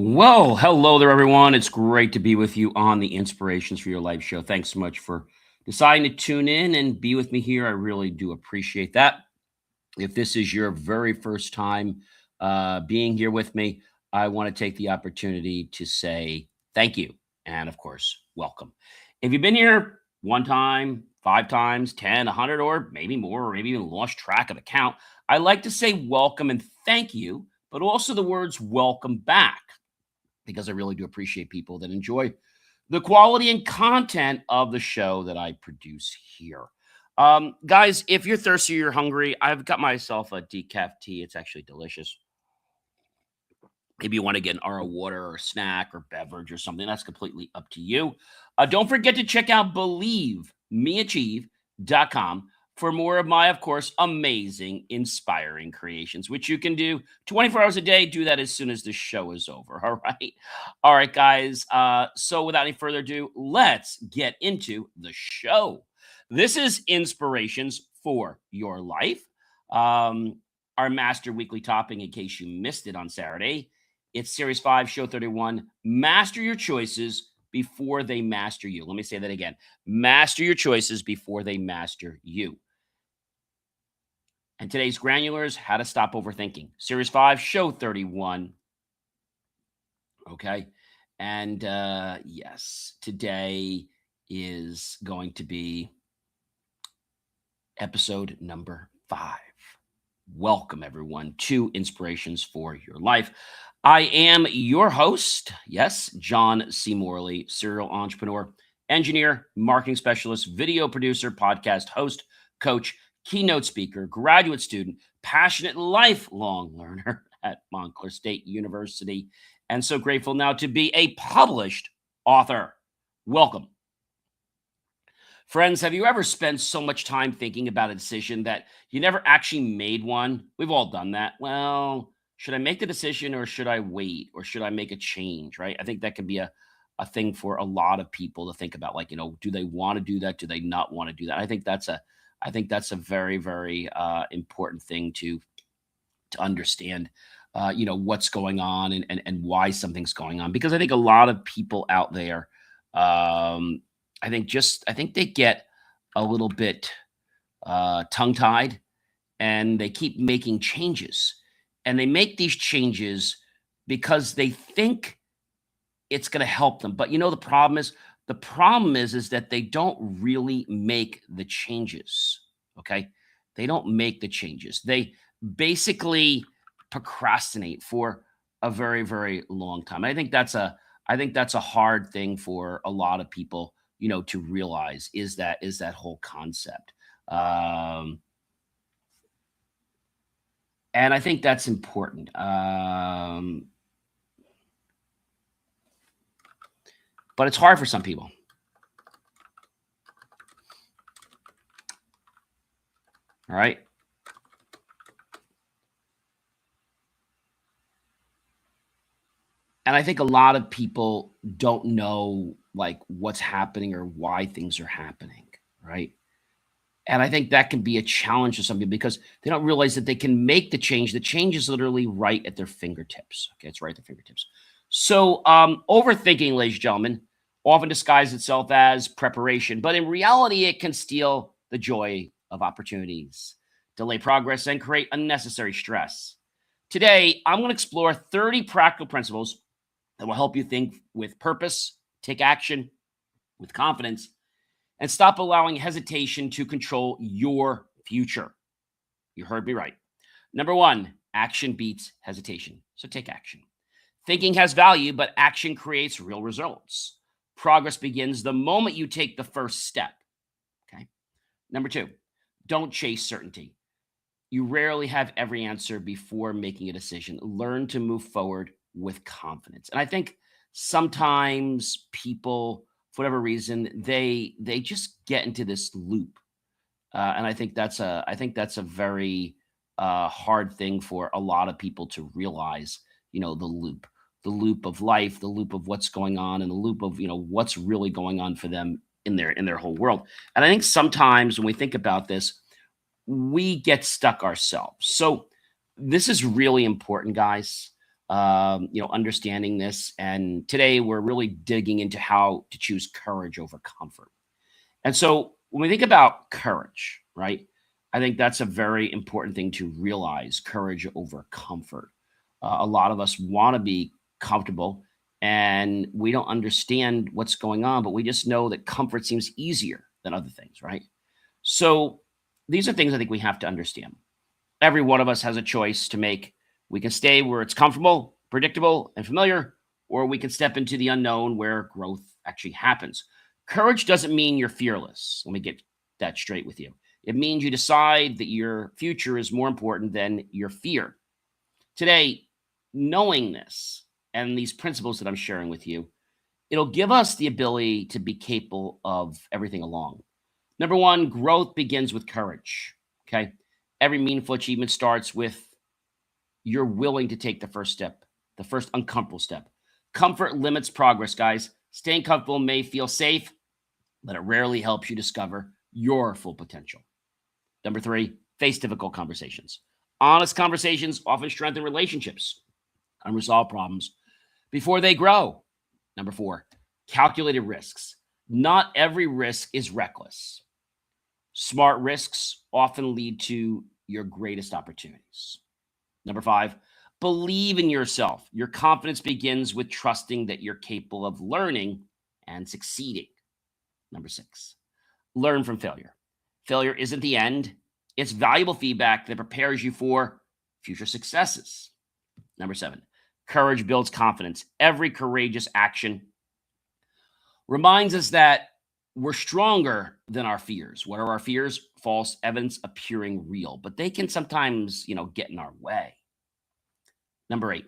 Well, hello there, everyone. It's great to be with you on the Inspirations for Your Life show. Thanks so much for deciding to tune in and be with me here. I really do appreciate that. If this is your very first time being here with me, I want to take the opportunity to say thank you and, of course, welcome. If you've been here one time, 5 times, 10, 100, or maybe more, or maybe even lost track of the count, I like to say welcome and thank you, but also the words welcome back because I really do appreciate people that enjoy the quality and content of the show that I produce here. Guys, if you're thirsty or you're hungry, I've got myself a decaf tea. It's actually delicious. Maybe you want to get an RO water or a snack or beverage or something. That's completely up to you. Don't forget to check out BelieveMeAchieve.com for more of my, of course, amazing, inspiring creations, which you can do 24 hours a day. Do that as soon as the show is over. All right. All right, guys. So without any further ado, let's get into the show. This is Inspirations for Your Life. Our master weekly topic, in case you missed it on Saturday, it's Series 5, Show 31. Master your choices before they master you. Let me say that again. Master your choices before they master you. And today's granulars, how to stop overthinking. Series 5, Show 31. Okay. And yes, today is going to be episode number 5. Welcome, everyone, to Inspirations for Your Life. I am your host, yes, John C. Morley, serial entrepreneur, engineer, marketing specialist, video producer, podcast host, coach, keynote speaker, graduate student, passionate lifelong learner at Montclair State University, and so grateful now to be a published author. Welcome. Friends, have you ever spent so much time thinking about a decision that you never actually made one? We've all done that. Well, should I make the decision or should I wait or should I make a change, right? I think that can be a thing for a lot of people to think about, like, do they want to do that? Do they not want to do that? I think that's a very, very important thing to understand, what's going on and why something's going on. Because I think a lot of people out there, I think they get a little bit tongue-tied and they keep making changes. And they make these changes because they think it's going to help them. But the problem is that they don't really make the changes. Okay. They don't make the changes. They basically procrastinate for a very, very long time. I think that's a hard thing for a lot of people, to realize is that whole concept. And I think that's important. But it's hard for some people. All right. And I think a lot of people don't know like what's happening or why things are happening, right? And I think that can be a challenge to some people because they don't realize that they can make the change. The change is literally right at their fingertips. Okay, it's right at their fingertips. So overthinking, ladies and gentlemen, often disguises itself as preparation, but in reality, it can steal the joy of opportunities, delay progress, and create unnecessary stress. Today, I'm going to explore 30 practical principles that will help you think with purpose, take action with confidence, and stop allowing hesitation to control your future. You heard me right. Number 1, action beats hesitation. So take action. Thinking has value, but action creates real results. Progress begins the moment you take the first step. Okay. Number 2, don't chase certainty. You rarely have every answer before making a decision. Learn to move forward with confidence. And I think sometimes people, for whatever reason, they just get into this loop, and I think that's a very hard thing for a lot of people to realize. The loop of life, the loop of what's going on, and the loop of what's really going on for them in their whole world. And I think sometimes when we think about this, we get stuck ourselves. So this is really important, guys. understanding this. And today we're really digging into how to choose courage over comfort. And so when we think about courage, right, I think that's a very important thing to realize, courage over comfort. A lot of us want to be comfortable and we don't understand what's going on, but we just know that comfort seems easier than other things, right? So these are things I think we have to understand. Every one of us has a choice to make. We can stay where it's comfortable, predictable, and familiar, or we can step into the unknown where growth actually happens. Courage doesn't mean you're fearless. Let me get that straight with you. It means you decide that your future is more important than your fear. Today, knowing this and these principles that I'm sharing with you, it'll give us the ability to be capable of everything along. Number one, growth begins with courage. Okay. Every meaningful achievement starts with you're willing to take the first step, the first uncomfortable step. Comfort limits progress, guys. Staying comfortable may feel safe, but it rarely helps you discover your full potential. Number three, face difficult conversations. Honest conversations often strengthen relationships, unresolved problems before they grow. Number four, calculated risks. Not every risk is reckless. Smart risks often lead to your greatest opportunities. Number five, believe in yourself. Your confidence begins with trusting that you're capable of learning and succeeding. Number six, learn from failure. Failure isn't the end, it's valuable feedback that prepares you for future successes. Number seven, courage builds confidence. Every courageous action reminds us that we're stronger than our fears. What are our fears? False evidence appearing real, but they can sometimes, get in our way. Number eight,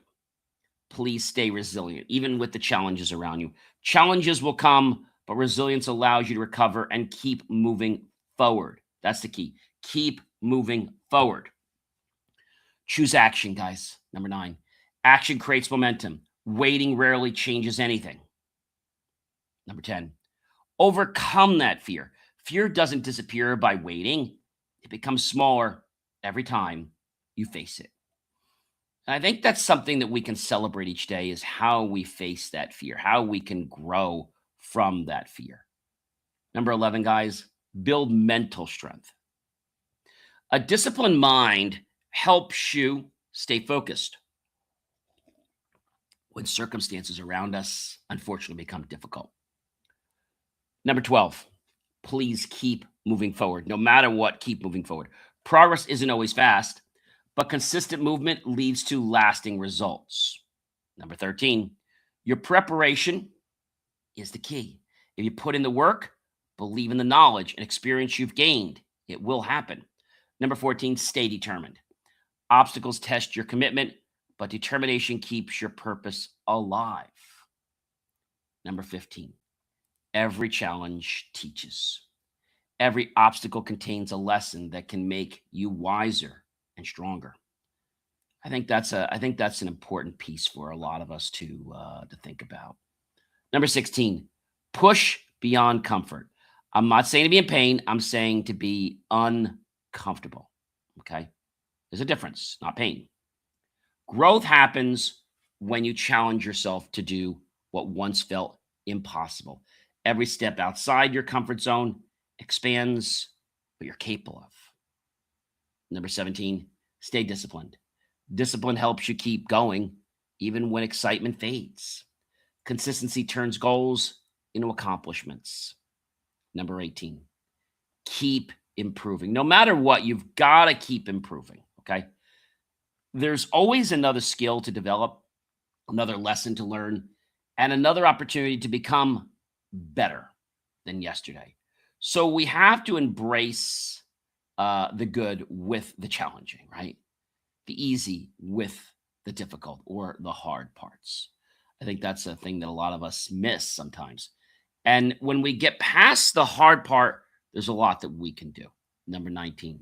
please stay resilient, even with the challenges around you. Challenges will come, but resilience allows you to recover and keep moving forward. That's the key. Keep moving forward. Choose action, guys. Number nine, action creates momentum. Waiting rarely changes anything. Number 10, overcome that fear. Fear doesn't disappear by waiting, it becomes smaller every time you face it. And I think that's something that we can celebrate each day is how we face that fear, how we can grow from that fear. Number 11, guys, build mental strength. A disciplined mind helps you stay focused when circumstances around us unfortunately become difficult. Number 12, please keep moving forward. No matter what, keep moving forward. Progress isn't always fast, but consistent movement leads to lasting results. Number 13, your preparation is the key. If you put in the work, believe in the knowledge and experience you've gained, it will happen. Number 14, stay determined. Obstacles test your commitment, but determination keeps your purpose alive. Number 15, every challenge teaches. Every obstacle contains a lesson that can make you wiser and stronger. I think that's an important piece for a lot of us to think about. Number 16, push beyond comfort. I'm not saying to be in pain. I'm saying to be uncomfortable. Okay, there's a difference, not pain. Growth happens when you challenge yourself to do what once felt impossible. Every step outside your comfort zone expands what you're capable of. Number 17, stay disciplined. Discipline helps you keep going even when excitement fades. Consistency turns goals into accomplishments. Number 18, keep improving. No matter what, you've got to keep improving. Okay. There's always another skill to develop, another lesson to learn, and another opportunity to become better than yesterday. So we have to embrace the good with the challenging, right? The easy with the difficult or the hard parts. I think that's a thing that a lot of us miss sometimes. And when we get past the hard part, there's a lot that we can do. Number 19,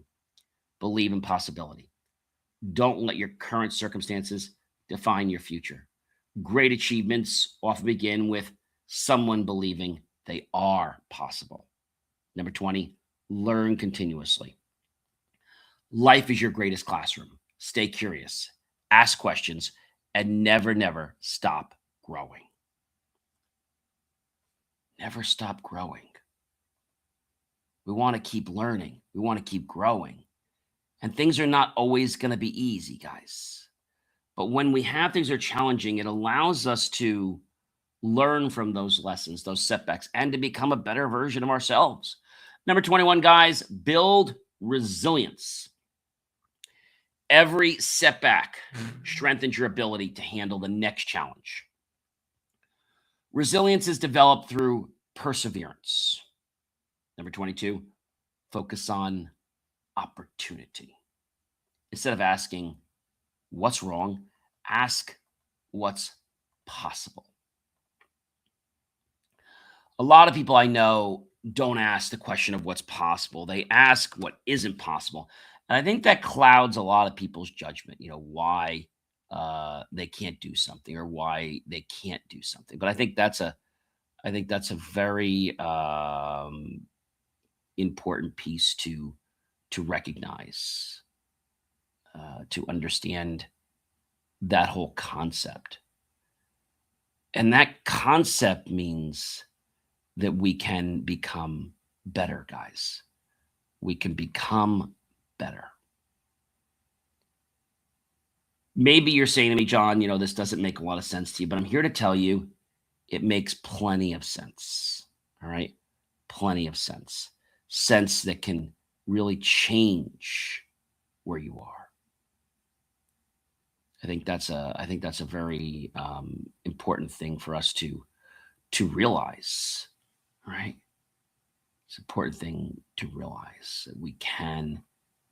believe in possibility. Don't let your current circumstances define your future. Great achievements often begin with someone believing they are possible. Number 20, learn continuously. Life is your greatest classroom. Stay curious, ask questions, and never, never stop growing. Never stop growing. We want to keep learning. We want to keep growing. And things are not always going to be easy, guys. But when we have things that are challenging, it allows us to learn from those lessons, those setbacks, and to become a better version of ourselves. Number 21, guys, build resilience. Every setback strengthens your ability to handle the next challenge. Resilience is developed through perseverance. Number 22, focus on opportunity. Instead of asking what's wrong, ask what's possible. A lot of people I know don't ask the question of what's possible. They ask what isn't possible. And I think that clouds a lot of people's judgment, why they can't do something or why they can't do something. But I think that's a very important piece to recognize, to understand that whole concept. And that concept means that we can become better, guys. We can become better. Maybe you're saying to me, John, this doesn't make a lot of sense to you, but I'm here to tell you it makes plenty of sense. All right? Plenty of sense. Sense that can really change where you are. I think that's a very important thing for us to realize. Right? It's an important thing to realize that we can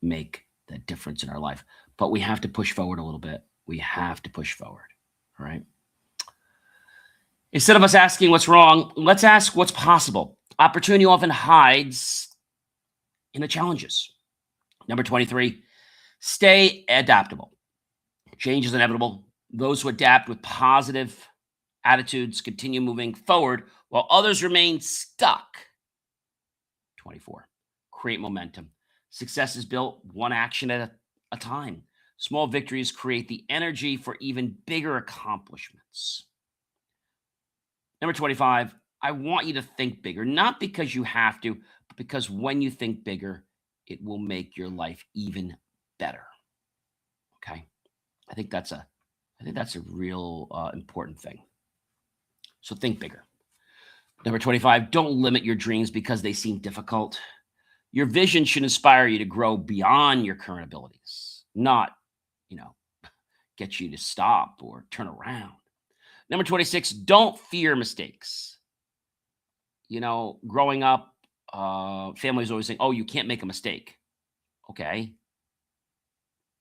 make that difference in our life, but we have to push forward a little bit. We have to push forward. All right. Instead of us asking what's wrong, let's ask what's possible. Opportunity often hides in the challenges. Number 23, stay adaptable. Change is inevitable. Those who adapt with positive attitudes continue moving forward while others remain stuck. 24, create momentum. Success is built one action at a time. Small victories create the energy for even bigger accomplishments. Number 25, I want you to think bigger, not because you have to, but because when you think bigger, it will make your life even better. Okay? I think that's a real important thing. So think bigger. Number 25, don't limit your dreams because they seem difficult. Your vision should inspire you to grow beyond your current abilities, not, get you to stop or turn around. Number 26, don't fear mistakes. Growing up, families always saying, oh, you can't make a mistake. Okay.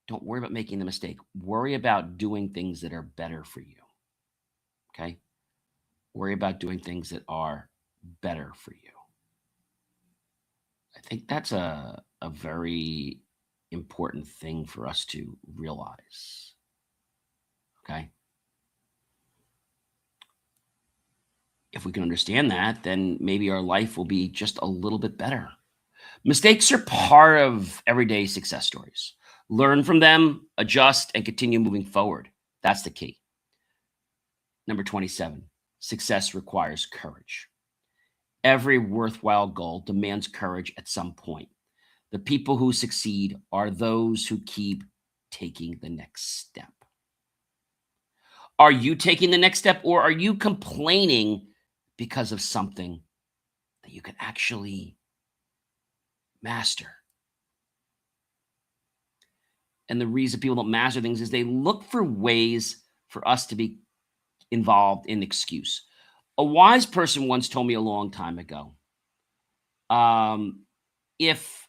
Don't worry about making the mistake. Worry about doing things that are better for you. Okay. Worry about doing things that are better for you. I think that's a very important thing for us to realize. Okay. If we can understand that, then maybe our life will be just a little bit better. Mistakes are part of everyday success stories. Learn from them, adjust, and continue moving forward. That's the key. Number 27, success requires courage. Every worthwhile goal demands courage at some point. The people who succeed are those who keep taking the next step. Are you taking the next step, or are you complaining because of something that you can actually master? And the reason people don't master things is they look for ways for us to be involved in excuse. A wise person once told me a long time ago, if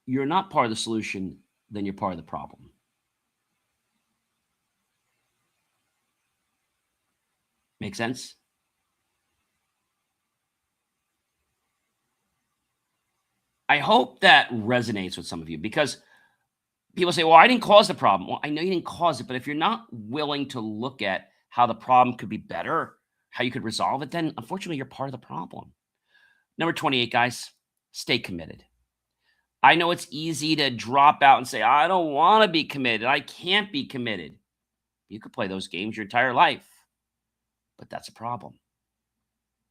you're not part of the solution, then you're part of the problem. Make sense? I hope that resonates with some of you, because people say, well, I didn't cause the problem. Well, I know you didn't cause it, but if you're not willing to look at how the problem could be better, how you could resolve it, then unfortunately you're part of the problem. Number 28, guys, stay committed. I know it's easy to drop out and say, I don't want to be committed. I can't be committed. You could play those games your entire life, but that's a problem.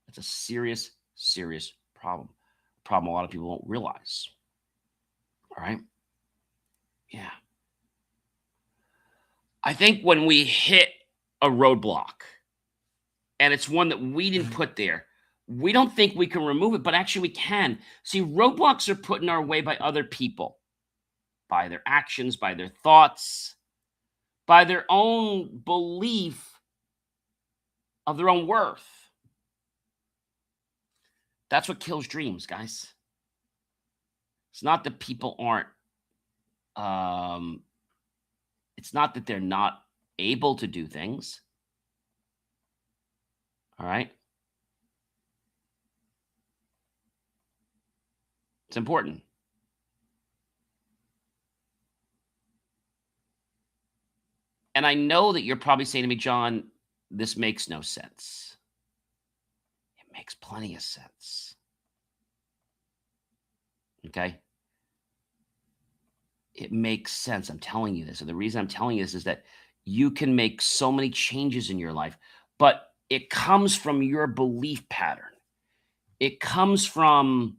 That's a serious, serious problem. Problem a lot of people won't realize. All right. Yeah. I think when we hit a roadblock and it's one that we didn't put there, we don't think we can remove it, but actually we can. See, roadblocks are put in our way by other people, by their actions, by their thoughts, by their own belief of their own worth. That's what kills dreams, guys. It's not that people aren't, um, it's not that they're not able to do things. All right. It's important. And I know that you're probably saying to me, John, this makes no sense. It makes plenty of sense. Okay. It makes sense. I'm telling you this. And the reason I'm telling you this is that you can make so many changes in your life, but it comes from your belief pattern. It comes from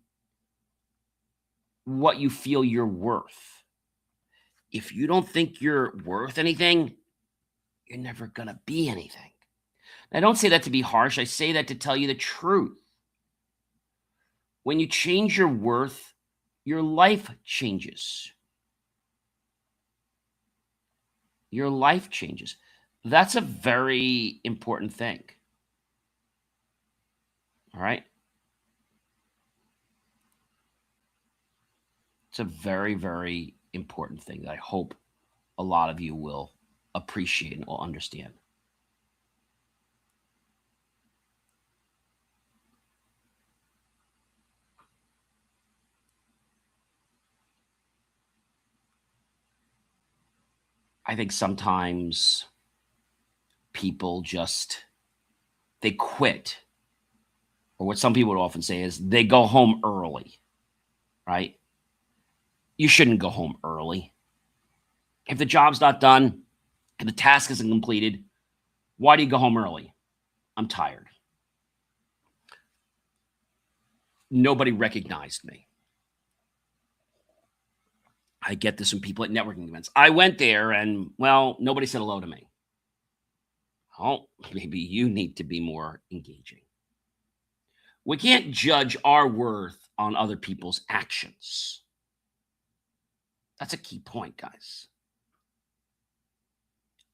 what you feel you're worth. If you don't think you're worth anything, you're never going to be anything. I don't say that to be harsh. I say that to tell you the truth. When you change your worth, your life changes. Your life changes. That's a very important thing. All right. It's a very, very important thing that I hope a lot of you will appreciate and will understand. I think sometimes people just they quit. Or what some people would often say is they go home early, right? You shouldn't go home early. If the job's not done, if the task isn't completed, why do you go home early? I'm tired. Nobody recognized me. I get this from people at networking events. I went there and, well, nobody said hello to me. Oh, maybe you need to be more engaging. We can't judge our worth on other people's actions. That's a key point, guys.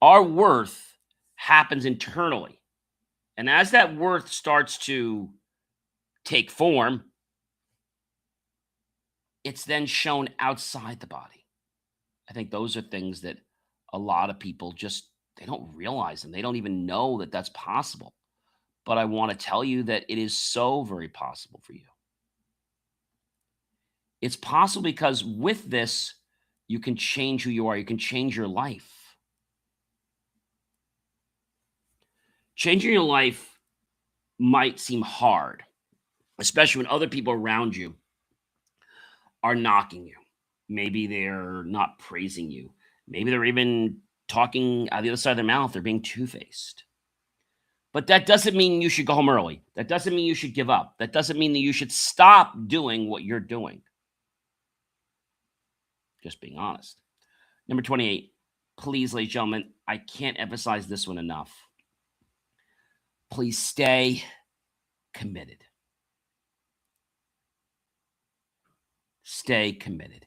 Our worth happens internally. And as that worth starts to take form, it's then shown outside the body. I think those are things that a lot of people just they don't realize and they don't even know that that's possible. But I want to tell you that it is so very possible for you. It's possible because with this, you can change who you are. You can change your life. Changing your life might seem hard, especially when other people around you are knocking you. Maybe they're not praising you. Maybe they're even talking out the other side of their mouth. They're being two-faced. But that doesn't mean you should go home early. That doesn't mean you should give up. That doesn't mean that you should stop doing what you're doing. Just being honest. Number 28. Please, ladies and gentlemen, I can't emphasize this one enough. Please stay committed. Stay committed.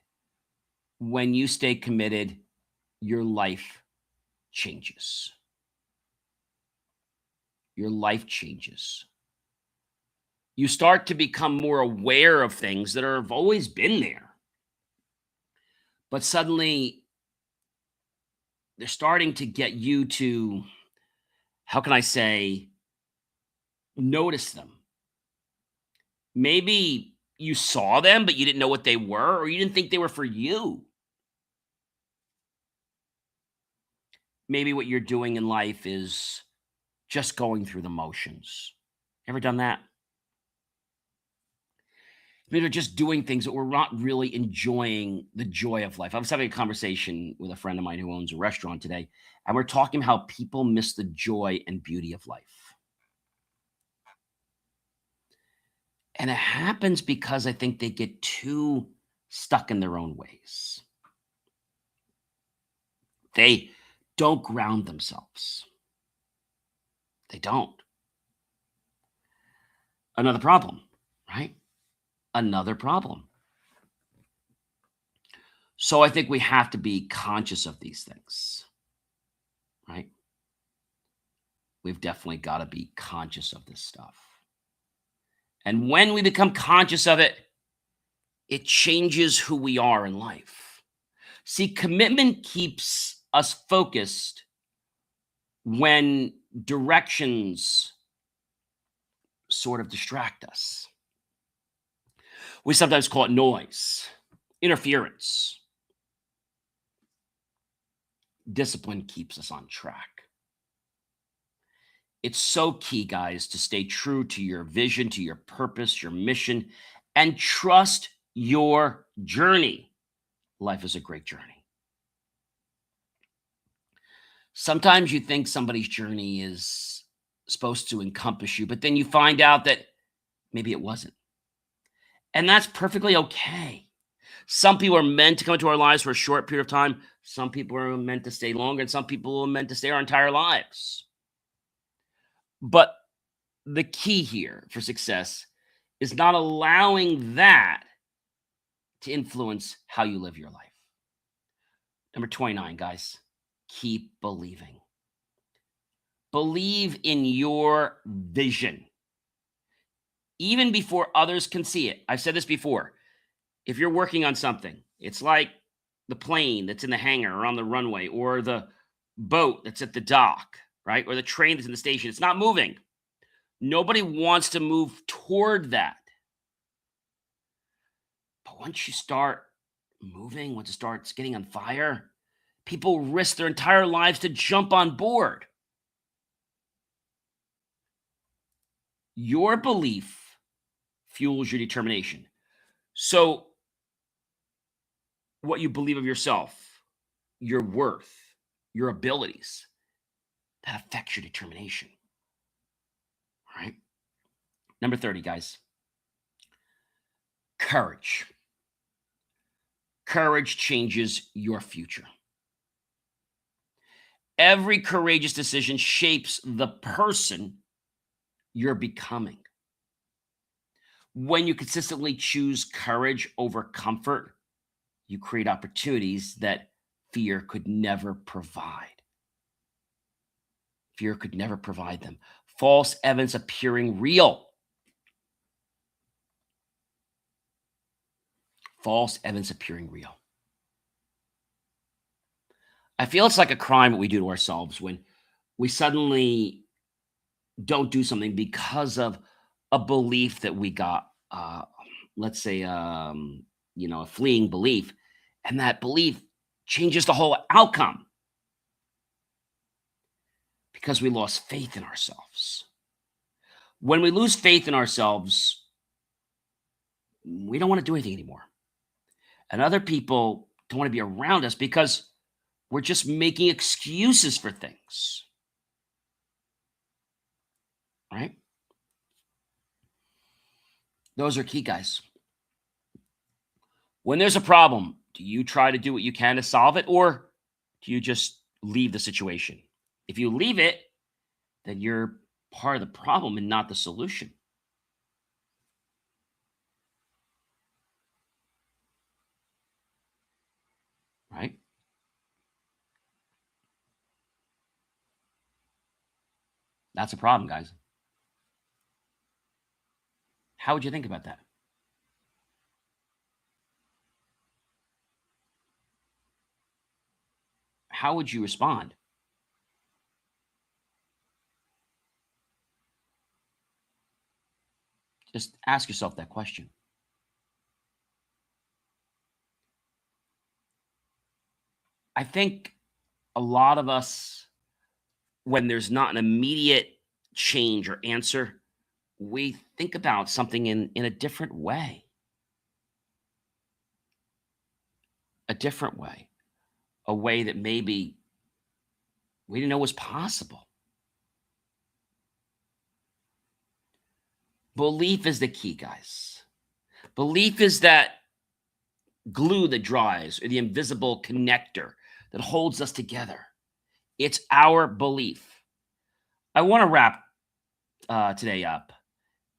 When you stay committed, your life changes. Your life changes. You start to become more aware of things that have always been there. But suddenly, they're starting to get you to, how can I say, notice them. Maybe you saw them, but you didn't know what they were, or you didn't think they were for you. Maybe what you're doing in life is just going through the motions. Ever done that? Maybe we're just doing things that we're not really enjoying the joy of life. I was having a conversation with a friend of mine who owns a restaurant today, and we're talking how people miss the joy and beauty of life. And it happens because I think they get too stuck in their own ways. They don't ground themselves. They don't. Another problem, right? Another problem. So I think we have to be conscious of these things, right? We've definitely got to be conscious of this stuff. And when we become conscious of it, it changes who we are in life. See, commitment keeps us focused when directions sort of distract us. We sometimes call it noise, interference. Discipline keeps us on track. It's so key, guys, to stay true to your vision, to your purpose, your mission, and trust your journey. Life is a great journey. Sometimes you think somebody's journey is supposed to encompass you, but then you find out that maybe it wasn't. And that's perfectly okay. Some people are meant to come into our lives for a short period of time. Some people are meant to stay longer, and some people are meant to stay our entire lives. But the key here for success is not allowing that to influence how you live your life. Number 29, guys, keep believing. Believe in your vision, even before others can see it. I've said this before. If you're working on something, it's like the plane that's in the hangar or on the runway, or the boat that's at the dock, right? Or the train that's in the station. It's not moving. Nobody wants to move toward that. But once you start moving, once it starts getting on fire, people risk their entire lives to jump on board. Your belief fuels your determination. So, what you believe of yourself, your worth, your abilities, that affects your determination. All right. Number 30, guys. Courage. Courage changes your future. Every courageous decision shapes the person you're becoming. When you consistently choose courage over comfort, you create opportunities that fear could never provide. Fear could never provide them. False evidence appearing real. False evidence appearing real. I feel it's like a crime what we do to ourselves when we suddenly don't do something because of a belief that we got, let's say, a fleeing belief, and that belief changes the whole outcome because we lost faith in ourselves. When we lose faith in ourselves, we don't want to do anything anymore. And other people don't want to be around us because we're just making excuses for things. Right? Those are key, guys. When there's a problem, do you try to do what you can to solve it, or do you just leave the situation? If you leave it, then you're part of the problem and not the solution. Right? That's a problem, guys. How would you think about that? How would you respond? Just ask yourself that question. I think a lot of us, when there's not an immediate change or answer, we think about something in a different way. different way, a way that maybe we didn't know was possible. Belief is the key, guys. Belief is that glue that dries or the invisible connector that holds us together. It's our belief. I want to wrap today up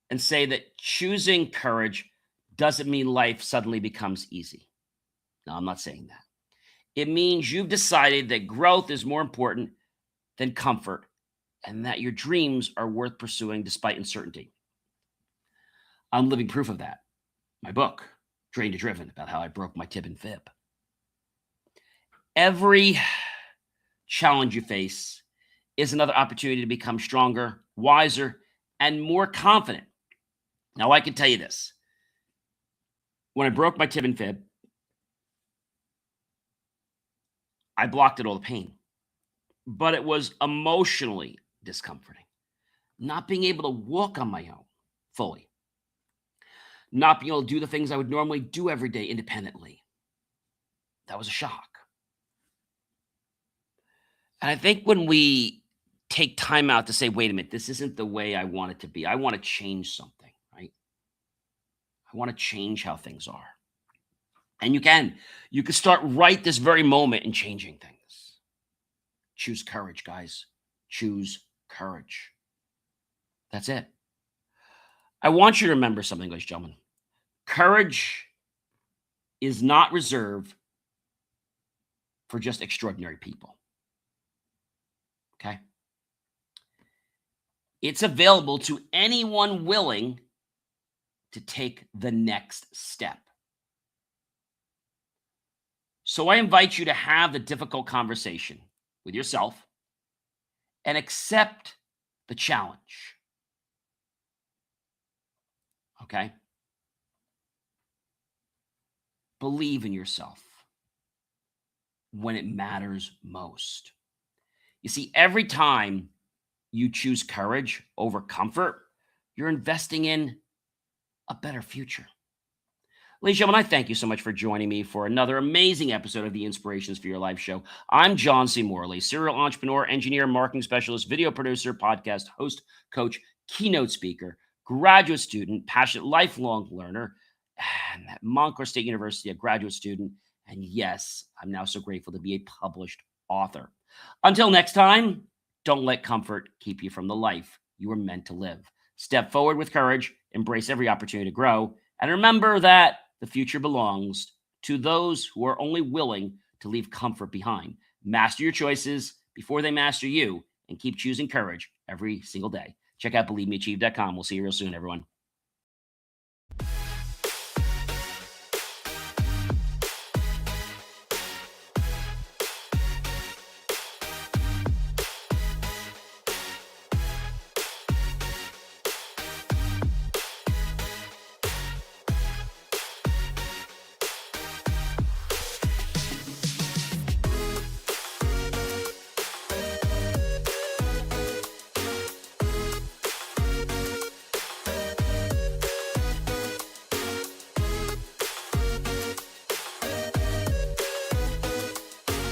and say that choosing courage doesn't mean life suddenly becomes easy. No, I'm not saying that. It means you've decided that growth is more important than comfort and that your dreams are worth pursuing despite uncertainty. I'm living proof of that. My book, Drained to Driven, about how I broke my tib and fib. Every challenge you face is another opportunity to become stronger, wiser, and more confident. Now, I can tell you this. When I broke my tib and fib, I blocked it all the pain, but it was emotionally discomforting. Not being able to walk on my own fully, not being able to do the things I would normally do every day independently. That was a shock. And I think when we take time out to say, wait a minute, this isn't the way I want it to be. I want to change something, right? I want to change how things are. And you can. You can start right this very moment in changing things. Choose courage, guys. Choose courage. That's it. I want you to remember something, ladies and gentlemen. Courage is not reserved for just extraordinary people. Okay? It's available to anyone willing to take the next step. So I invite you to have the difficult conversation with yourself and accept the challenge. Okay? Believe in yourself when it matters most. You see, every time you choose courage over comfort, you're investing in a better future. Ladies and gentlemen, I thank you so much for joining me for another amazing episode of the Inspirations for Your Life show. I'm John C. Morley, serial entrepreneur, engineer, marketing specialist, video producer, podcast host, coach, keynote speaker, graduate student, passionate lifelong learner, and at Montclair State University, a graduate student. And yes, I'm now so grateful to be a published author. Until next time, don't let comfort keep you from the life you were meant to live. Step forward with courage, embrace every opportunity to grow, and remember that the future belongs to those who are only willing to leave comfort behind. Master your choices before they master you, and keep choosing courage every single day. Check out BelieveMeAchieve.com. We'll see you real soon, everyone.